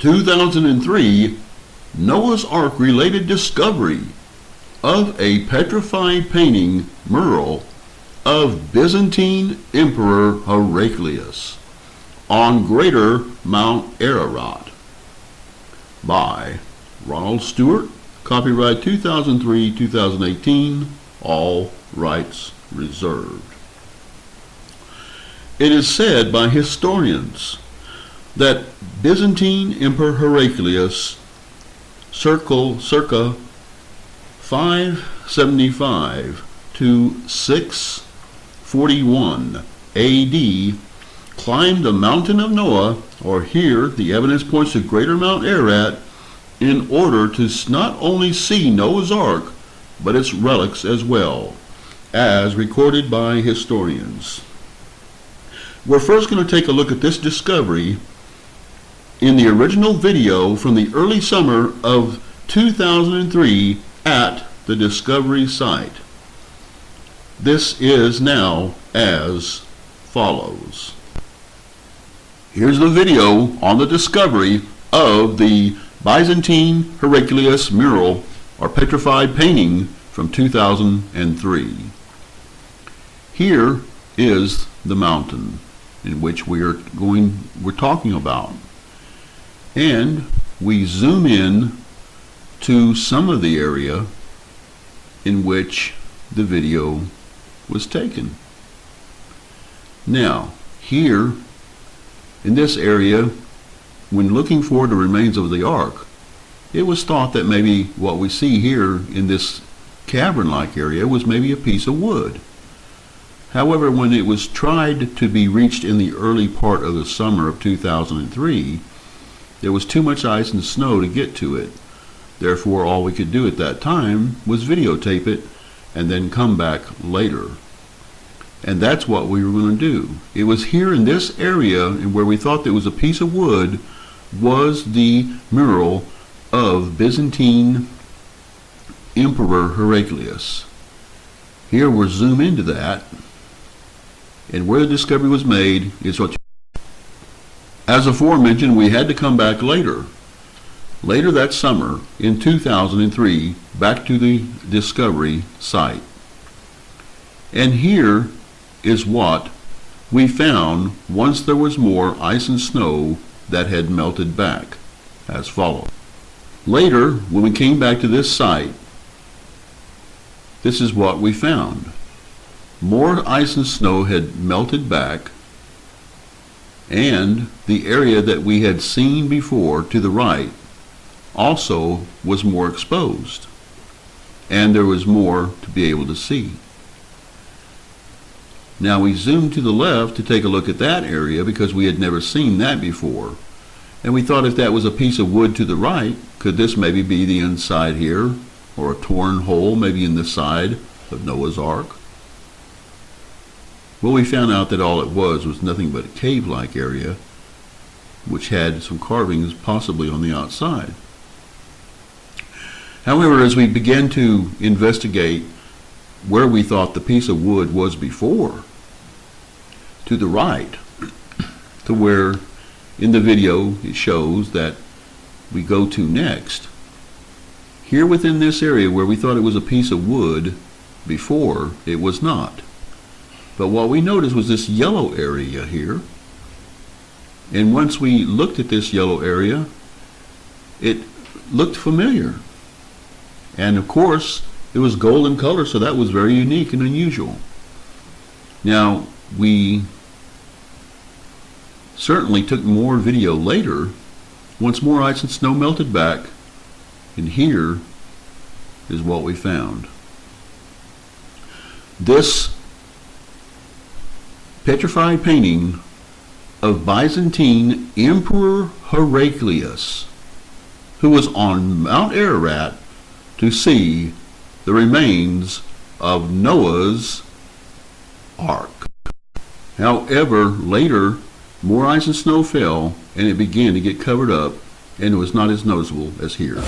2003 Noah's Ark Related Discovery of a petrified painting mural of Byzantine Emperor Heraclius on Greater Mount Ararat by Ronald Stewart, copyright 2003-2018, all rights reserved. It is said by historians that Byzantine Emperor Heraclius circa 575 to 641 AD climbed the mountain of Noah, or here the evidence points to Greater Mount Ararat, in order to not only see Noah's Ark, but its relics as well, as recorded by historians. We're first going to take a look at this discovery in the original video from the early summer of 2003 at the discovery site. This is now as follows. Here's the video on the discovery of the Byzantine Heraclius mural or petrified painting from 2003. Here is the mountain in which we're talking about. And we zoom in to some of the area in which the video was taken. Now, here in this area, when looking for the remains of the ark, it was thought that maybe what we see here in this cavern-like area was maybe a piece of wood. However, when it was tried to be reached in the early part of the summer of 2003, there was too much ice and snow to get to it. Therefore, all we could do at that time was videotape it and then come back later. And that's what we were going to do. It was here in this area, and where we thought there was a piece of wood, was the mural of Byzantine Emperor Heraclius. Here we're zoom into that, and where the discovery was made is what you... As aforementioned, we had to come back later that summer in 2003, back to the discovery site. And here is what we found once there was more ice and snow that had melted back, as follows. Later, when we came back to this site, this is what we found. More ice and snow had melted back, and the area that we had seen before to the right also was more exposed, and there was more to be able to see. Now we zoom to the left to take a look at that area because we had never seen that before, and we thought if that was a piece of wood to the right, could this maybe be the inside here, or a torn hole maybe in the side of Noah's Ark? Well, we found out that all it was nothing but a cave-like area which had some carvings possibly on the outside. However, as we began to investigate where we thought the piece of wood was before, to the right, to where in the video it shows that we go to next, here within this area where we thought it was a piece of wood before, it was not. But what we noticed was this yellow area here, and once we looked at this yellow area, it looked familiar. And of course, it was golden color, so that was very unique and unusual. Now, we certainly took more video later, once more ice and snow melted back, and here is what we found. This petrified painting of Byzantine Emperor Heraclius, who was on Mount Ararat to see the remains of Noah's Ark. However, later, more ice and snow fell, and it began to get covered up, and it was not as noticeable as here.